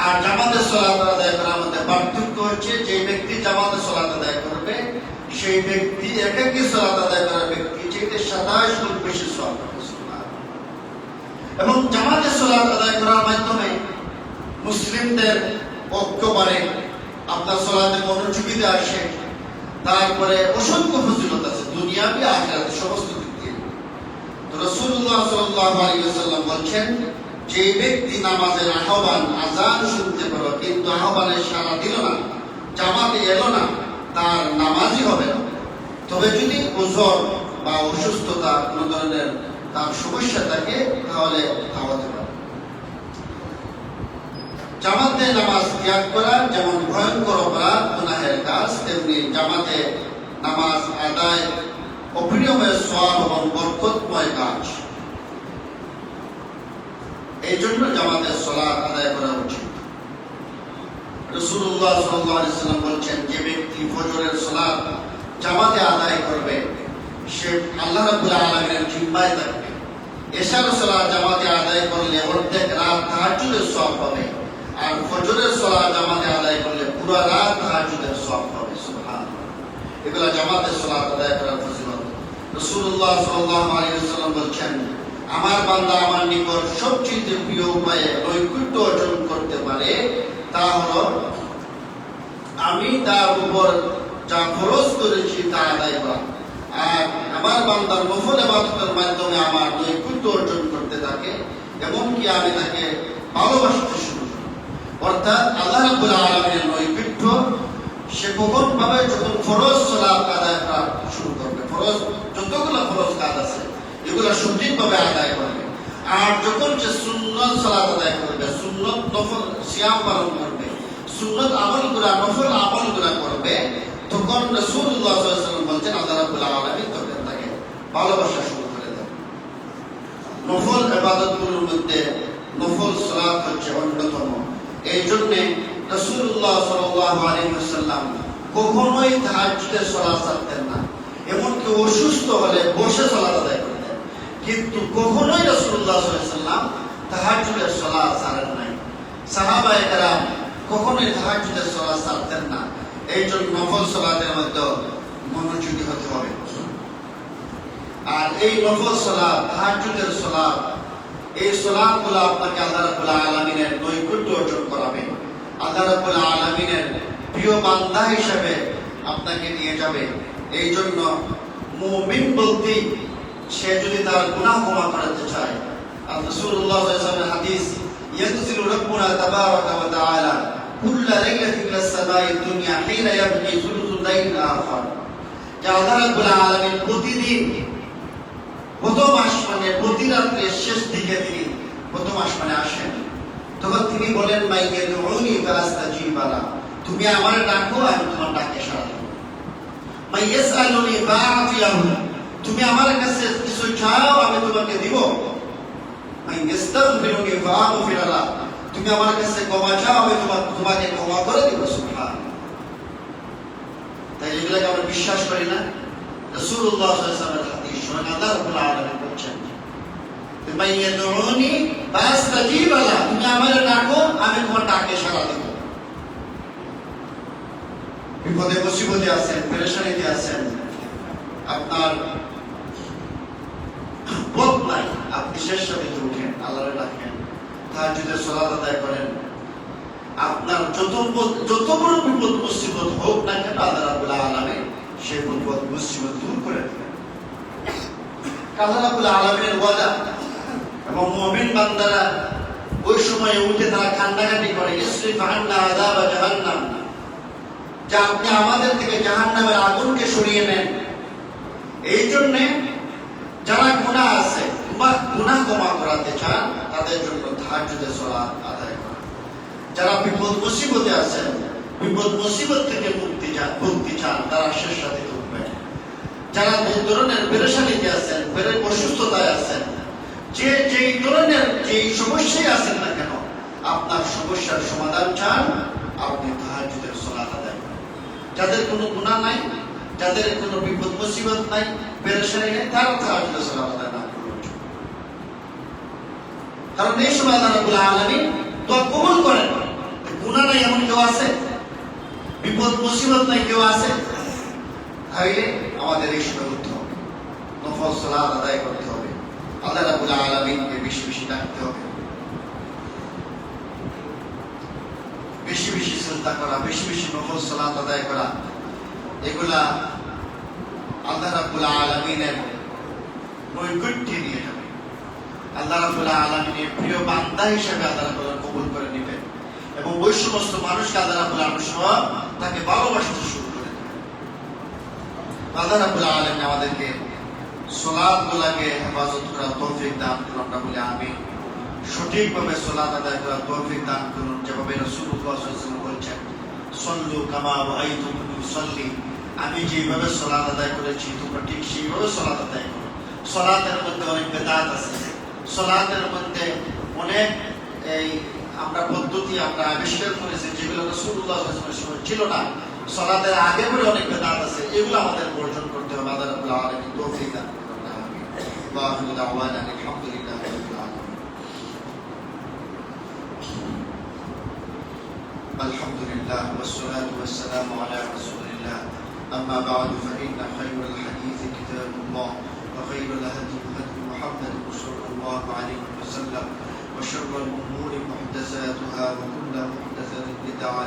আর জামাতে সালাত আদায় করার মধ্যে পার্থক্য হচ্ছে, যে ব্যক্তি জামাতে সালাত আদায় করবে সেই ব্যক্তি একাকী সালাত আদায় করার ব্যক্তি চেয়ে 27 গুণ বেশি সওয়াব পাবে। এবং জামাতে সালাত আদায় করার মাধ্যমে মুসলিমদের ঐক্য বাড়ে, আপনার সালাতে মনোযোগিতা আসে, তারপরে অসংখ্য ফজিলত আছে দুনিয়াবি আখিরাতে সমস্ত দিক দিয়ে। তো রাসূলুল্লাহ সাল্লাল্লাহু আলাইহি ওয়াসাল্লাম বলেন, যে ব্যক্তি নামাজের আহ্বান আযান শুনতে পেল কিন্তু আহ্বানের সাড়া দিল না, জামাতে এলো না, তার নামাজই হবে না। তবে যদি ওজর বা অসুস্থতা কোনো ধরনের তার সমস্যা থাকে, তাহলে তা হতে পারে। জামাতে নামাজ ত্যাগ করা যেমন ভয়ঙ্কর অপরাধ, গুনাহের কাজ, তেমনি জামাতে নামাজ আদায় অপরিমেয় সওয়াব এবং বরকতময় কাজ। এই জন্য জামাতে সালাত আদায় করা উচিত। রাসূলুল্লাহ সাল্লাল্লাহু আলাইহি ওয়াসাল্লাম বলেন, যে ব্যক্তি ফজরের সালাত জামাতে আদায় করবে সে আল্লাহ রাব্বুল আলামিনের জিম্মায় থাকবে। এশার সালাত জামাতে আদায় করলে অর্ধেক রাত তাহাজ্জুদের সওয়াব পাবে, আর ফজরের সালাত জামাতে আদায় করলে পুরো রাত তাহাজ্জুদের সওয়াব পাবে। সুবহানাল্লাহ। এগুলা জামাতের সালাত আদায় করার ফজিলত। রাসূলুল্লাহ সাল্লাল্লাহু আলাইহি ওয়াসাল্লাম বলেন, আমার বান্দা আমার নিকট সবচেয়ে প্রিয় উপায়ে নৈকট্য অর্জন করতে পারে, তা হলো আমি তার উপর যা খরচ করেছি তা আদায় করা। আর আমার বান্দার নফল ইবাদতের মাধ্যমে আমার নৈকট্য অর্জন করতে থাকে, এমনকি আমি তাকে ভালোবাসতে শুরু করি। অর্থাৎ আল্লাহ রাব্বুল আলামিনের নৈকট্য সে কখন পাবে? যখন ফরজ সালাত আদায় করা শুরু করবে। ফরজ যতগুলো ফরজ কাজ আছে এগুলো সঠিকভাবে আদায় করবে। আর যখন সে সুন্নত সালাত আদায় করবে, সুন্নত নফল সিয়াম পালন করবে, সুন্নত আমলগুলো নফল আমলগুলো করবে, তখন রাসূলুল্লাহ সাল্লাল্লাহু আলাইহি ওয়াসাল্লাম বলেন, আল্লাহ রাব্বুল আলামিন তখন তাকে ভালোবাসা শুরু করে দেন। নফল ইবাদতগুলোর মধ্যে নফল সালাত হচ্ছে অন্যতম। এই জন্য রাসূলুল্লাহ সাল্লাল্লাহু আলাইহি ওয়াসাল্লাম কখনোই তাহাজ্জুদের সালাত ছাড়তেন না। এমনকি অসুস্থ হলে বসে সালাত আদায় করতেন, কিন্তু কখনোই রাসূলুল্লাহ সাল্লাল্লাহু আলাইহি ওয়াসাল্লাম তাহাজ্জুদের সালাত ছাড়েন নাই। সাহাবায়ে কেরাম কখনোই তাহাজ্জুদের সালাত ছাড়তেন না। এই জন্য নফল সালাতের মধ্যে মনোযোগী হতে হবে। আর এই নফল সালাত, তাহাজ্জুদের সালাত, এই সালাতগুলো আপনাকে আল্লাহ রাব্বুল আলামিনের নৈকট্য অর্জন করাবে। আল্লাহ রাব্বুল আলামিনের প্রিয় বান্দা হিসেবে আপনাকে নিয়ে যাবে। এই জন্য মুমিন বলতে সে যদি তার গুনাহ ক্ষমা করতে চায়, আর রাসূলুল্লাহ সাল্লাল্লাহু আলাইহি ওয়াসাল্লামের হাদিস, ইয়ানজিলু রাব্বুনা তাবারাকা ওয়া তাআলা কুল্লা লাইলাতিন ইলাস সামাই দুনিয়া হিনা ইয়াবকি সুলুসুল লাইল আখির। যে আল্লাহ রাব্বুল আলামিন প্রতিদিন প্রথম আসমানে প্রতি রাত্রে শেষ দিকে তিনি প্রথম আসমানে আসেন। তখন তিনি বলেন, মাইয়াদউনি ফাআস্তাজিব লাহু, তুমি আমারে ডাকো আমি তোমার ডাকে সাড়া দেব। মাইয়াসআলুনি ফাআতিয়াহু, তুমি আমার কাছে কিছু চাও আমি তোমাকে দিব। মাইয়াস্তাগফিরুনি ফাআগফির লাহু, তুমি আমার কাছে ক্ষমা চাও আমি তোমাকে ক্ষমা করে দিব। সুবহানাল্লাহ। তাই এগুলোকে আমরা বিশ্বাস করি না? রাসূলুল্লাহ সাল্লাল্লাহু আলাইহি ওয়াসাল্লামের হাদিস শুনে আল্লাহ রাব্বুল আলামিন বলেন, মাইয়াদউনি ফাআস্তাজিব লাহু, তুমি আমারে ডাকো আমি তোমার ডাকে সাড়া দেব। বিপদে মুসিবতে আছেন, পেরেশানিতে আছেন, আপনার পথ নাই, আপনি শেষ রাতে উঠেন, আল্লাহরে ডাকেন, তাহাজ্জুদের সালাত আদায় করেন। আপনার যত বড় বিপদ মুসিবত হোক না কেন আল্লাহ রাব্বুল আলামিন সেই বিপদ মুসিবত দূর করে দেবেন। আল্লাহ রাব্বুল আলামিনের ওয়াদা। এবং মুমিন বান্দারা ওই সময় উঠে তারা কান্নাকাটি করে, ইসরিফ আন্না আযাবা জাহান্নাম, যা আপনি আমাদের থেকে জাহান্নামের আগুনকে সরিয়ে নেন। এই জন্য যারা গুনাহ আছে বা গুনাহ ক্ষমা করাতে চান তাদের জন্য তাহাজ্জুদের সালাত আদায় করা। যারা বিপদ মুসিবতে আছেন, বিপদ মুসিবত থেকে মুক্তি চান তারা শেষ রাতে উঠবেন। যারা এই ধরনের পেরেশানিতে আছেন, অসুস্থতায় আছেন, যেই ধরনের যেই সমস্যায় আছেন না কেন, আপনার সমস্যার সমাধান চান, আপনি তাহাজ্জুদের সালাত আদায় করেন। যাদের কোনো গুনাহ নাই, যাদের কোনো বিপদ মুসিবত নাই, পেরেশানি নেই, তারা তাহাজ্জুদের সালাত আদায় না করুন। কারণ এই সময় আল্লাহ রাব্বুল আলামিন দোয়া কবুল করেন। গুনাহ নাই এমন কেউ আছে? বিপদ মুসিবত নাই কেউ আছে? তাইলে আমাদের এই সময় উঠতে হবে, নফল সালাত আদায় করতে হবে, আল্লাহ রাব্বুল আলামিনকে বেশি বেশি ডাকতে হবে, বেশি বেশি চিন্তা করা, বেশি বেশি নফল সালাত আদায় করা। এগুলা আল্লাহ রাব্বুল আলামিনের নৈকট্যে নিয়ে যাবে। আল্লাহ রাব্বুল আলামিনের প্রিয় বান্দা হিসেবে আল্লাহ রাব্বুল কবুল করে নেবেন এবং ওই সমস্ত মানুষকে আল্লাহ রাব্বুল আলামিন সব তাকে ভালোবাসতে শুরু করে দেবেন। আল্লাহ রাব্বুল আলামিন আমাদেরকে সালাতগুলোকে হেফাজত করার তৌফিক দান করুন। আমরা বলি আমিন। সঠিকভাবে সালাত আদায় করার তৌফিক দান করুন, যেভাবে রাসূলুল্লাহ সাল্লাল্লাহু আলাইহি ওয়াসাল্লাম বলেছেন, সল্লু কামা রাআইতুমুনি উসাল্লি, আমি যেভাবে সালাত আদায় করেছি তোমরা ঠিক সেইভাবে সালাত আদায় করো। সালাতের মধ্যে অনেক বিদআত আছে, সালাতের মধ্যে অনেক আমরা পদ্ধতি আমরা আবিষ্কার করেছি যেগুলো রাসূলুল্লাহ সাল্লাল্লাহু আলাইহি ওয়াসাল্লামের ছিল না। সালাতের আগে পরে অনেক বিদআত আছে, এগুলো আমাদের বর্জন করতে হবে। আল্লাহ রাব্বুল আলামিন তৌফিক দান করুন। আমিন। ওয়া আখিরু দাওয়ানা আলহামদুলিল্লাহি রাব্বিল আলামিন। আলহামদুলিল্লাহ ওয়াসসালাতু ওয়াসসালামু আলা রাসূলিল্লাহ। আম্মা বা'দু ফাইন্না খায়রাল হাদিসি কিতাবুল্লাহ ওয়া খায়রাল হাদী হাদী মুহাম্মাদিন সাল্লাল্লাহু আলাইহি ওয়াসাল্লাম ওয়া শাররাল উমুরি মুহদাসাতুহা ওয়া কুল্লু মুহদাসাতিন বিদআহ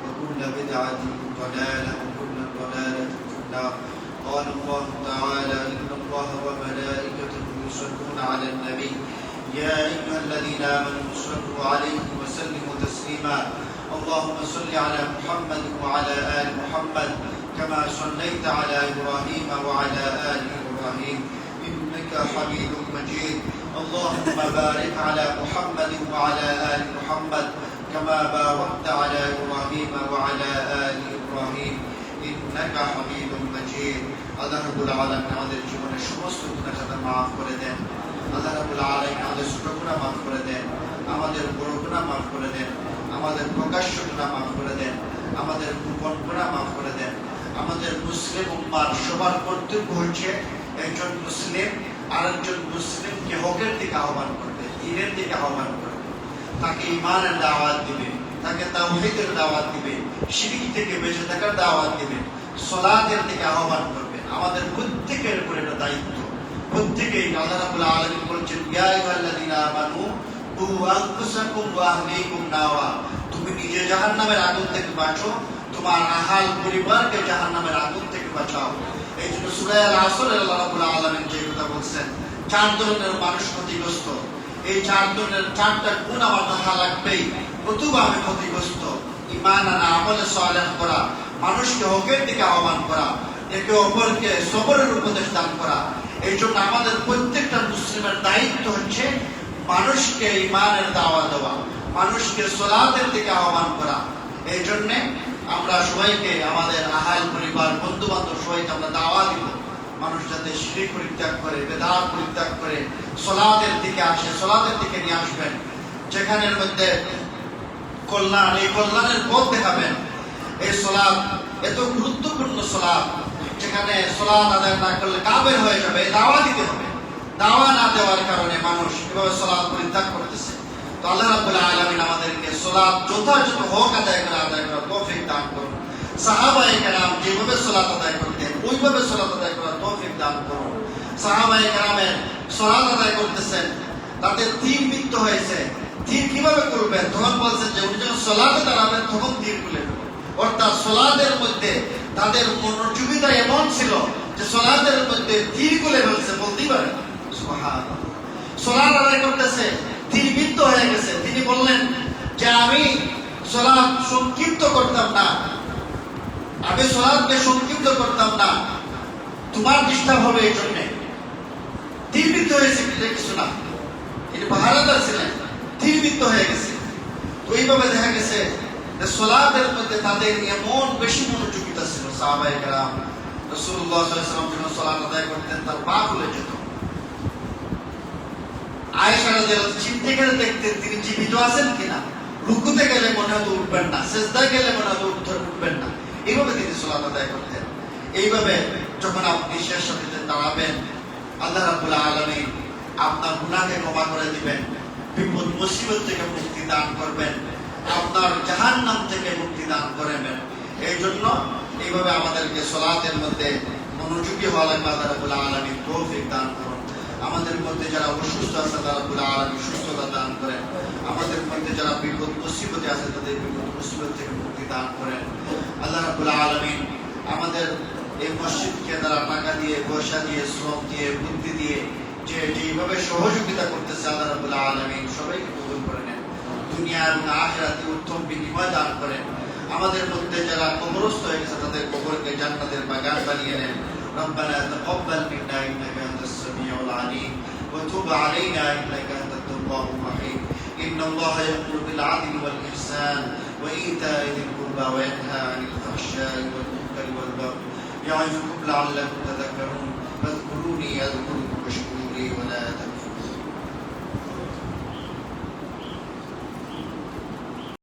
ওয়া কুল্লু বিদআতিন দালালাহ ওয়া কুল্লু দালালাতিন ফিন-নার। قال الله تعالى إن الله وملائكته يصلون على النبي يا أيها الذين آمنوا صلوا عليه وسلموا تسليما اللهم صل على محمد وعلى آل محمد كما صليت على إبراهيم وعلى آل إبراهيم إنك حميد مجيد اللهم بارك على محمد وعلى آل محمد كما باركت على إبراهيم وعلى آل إبراهيم إنك حميد مجيد আল্লাহ রাব্বুল আলামিন আমাদের জীবনের সমস্ত গুনাহ মাফ করে দেন। আল্লাহ রাব্বুল আলামিন আমাদের ছোট গুনাহ মাফ করে দেন, আমাদের বড় গুনাহ মাফ করে দেন, আমাদের প্রকাশ্য গুনাহ মাফ করে দেন, আমাদের গোপন গুনাহ মাফ করে দেন। আমাদের মুসলিম উম্মার সবার কর্তব্য হচ্ছে একজন মুসলিম আরেকজন মুসলিমকে হকের দিকে আহ্বান করবে, দ্বীনের দিকে আহ্বান করবে, তাকে ঈমানের দাওয়াত দিবে, তাকে তাওহীদের দাওয়াত দিবে, শিরক থেকে বেঁচে থাকার দাওয়াত দিবে, সালাতের দিকে আহ্বান করবে। আমাদের প্রত্যেকের উপর এটা দায়িত্ব। প্রত্যেকেই আল্লাহ রাব্বুল আলামিন বলেছেন, ইয়া আইয়ুহাল্লাযীনা আমানু কু আনফুসাকুম ওয়া আহলিকুম নারা, তুমি নিজে জাহান্নামের আগুন থেকে বাঁচো, তোমার আহাল পরিবারকে জাহান্নামের আগুন থেকে বাঁচাও। এই জন্য সূরা আল আসর আল্লাহ রাব্বুল আলামিন যে কথা বলছেন, চার ধরনের মানুষ ক্ষতিগ্রস্ত। এই চার ধরনের চারটা গুণ আমার দেখা লাগবেই। প্রথম আমি ক্ষতিগ্রস্ত, ঈমান আনা আমলে সালেহ করা, মানুষকে হকের দিকে আহ্বান করা, একে অপরকে সবরের উপদেশ দান করা। এই জন্য আমাদের প্রত্যেকটা মুসলিমের দায়িত্ব হচ্ছে মানুষকে ঈমানের দাওয়াত দেওয়া, মানুষকে সালাতের দিকে আহ্বান করা। এই জন্য আমরা সবাইকে আমাদের আহাল পরিবার বন্ধু বান্ধব সবাইকে আমরা দাওয়াত দিব, মানুষ যাতে শিরক পরিত্যাগ করে, বেদাত পরিত্যাগ করে সালাতের দিকে আসে, সালাতের দিকে নিয়ে আসবেন। যেখানের মধ্যে কল্যাণ, এই কল্যাণের পথ দেখাবেন। এই সালাত এত গুরুত্বপূর্ণ সালাত, যেখানে সালাত আদায় না করলে কাফের হয়ে যাবে। দাওয়া দিতে হবে, দাওয়া না দেওয়ার কারণে মানুষ এভাবে সালাত পরিত্যাগ করতেছে। তো আল্লাহ রাব্বুল আলামিন আমাদেরকে সালাত যথাযথ হক আদায় করার তৌফিক দান করুন। সাহাবায়ে কেরাম যেভাবে সালাত আদায় করতেন ওইভাবে সালাত আদায় করার তৌফিক দান করুন। সাহাবায়ে কেরামের সালাত আদায় করতেছেন, তাদের দিন বিদ্ধ হয়েছে, তীর কিভাবে করবেন? তখন বলছেন যে উনি যখন সালাতে দাঁড়াবেন তখন তীর খুলে দেবেন। অর্থাৎ সালাতের মধ্যে তাদের মনোযোগিতা এমন ছিল যে সালাতের মধ্যে তীর খুলে ফেলছে, বলতেই পারে না। সুবহানাল্লাহ। সালাত আদায় করতেছে, তীরবিদ্ধ হয়ে গেছে। তিনি বললেন যে আমি সালাত সংক্ষিপ্ত করতাম না, আমি সালাতকে সংক্ষিপ্ত করতাম না, তোমার ডিস্টার্ব হবে এই জন্যে। তীরবিদ্ধ হয়েছে কিছু না, তিনি পাহারাদার ছিলেন, তীরবিদ্ধ হয়ে গেছে। তো এইভাবে দেখা গেছে যে সালাতের মধ্যে তাদের এমন বেশি মনোযোগিতা ছিল। সাহাবায়ে কেরাম রাসূলুল্লাহ সাল্লাল্লাহু আলাইহি ওয়াসাল্লাম যখন সালাত আদায় করতেন তার পা খুলে যেত। আয়েশা রাদিয়াল্লাহু আনহা চিন্তা করে দেখতেন তিনি জীবিত আছেন কিনা। রুকুতে গেলে মনে হতো উঠবেন না, সিজদায় গেলে মনে হতো উঠবেন না। এইভাবে তিনি সালাত আদায় করতেন। এইভাবে যখন আপনি শেষ সারিতে দাঁড়াবেন, আল্লাহ রাব্বুল আলামিন আপনার গুনাহকে ক্ষমা করে দিবেন, বিপদ মুসিবত থেকে মুক্তি দান করবেন, আপনার জাহান্নাম থেকে মুক্তি দান করবেন। এই জন্য এইভাবে আমাদেরকে সালাতের মধ্যে মনোযোগী হওয়া লাগবে। আল্লাহ রাব্বুল আলামিন তৌফিক দান করুন। আমাদের মধ্যে যারা অসুস্থ আছে আল্লাহ রাব্বুল আলামিন সুস্থতা দান করেন। আমাদের মধ্যে যারা বিপদ মুসিবতে আছে তাদের বিপদ মুসিবত থেকে মুক্তি দান করেন। আল্লাহ রাব্বুল আলামিন আমাদের এই মসজিদকে তারা টাকা দিয়ে, পয়সা দিয়ে, শ্রম দিয়ে, বুদ্ধি দিয়ে যেভাবে সহযোগিতা করতেছে আল্লাহ রাব্বুল আলামিন সবাইকে কবুল করে নেন। দুনিয়া এবং আখিরাতে উত্তম বিনিময় দান করেন। আমাদের মধ্যে যারা কবরস্থ হয়ে গেছে তাদের কবরকে জান্নাতের বাগান বানিয়ে নেন। ربنا تقبل منا انك انت السميع العليم وتب علينا انك انت التواب الرحيم. ان الله يأمر بالعدل والاحسان وايتاء ذي القربى وينهى عن الفحشاء والمنكر والبغي يعظكم لعلكم تذكرون. فاذكروني اذكركم واشكروا لي ولا تكفرون.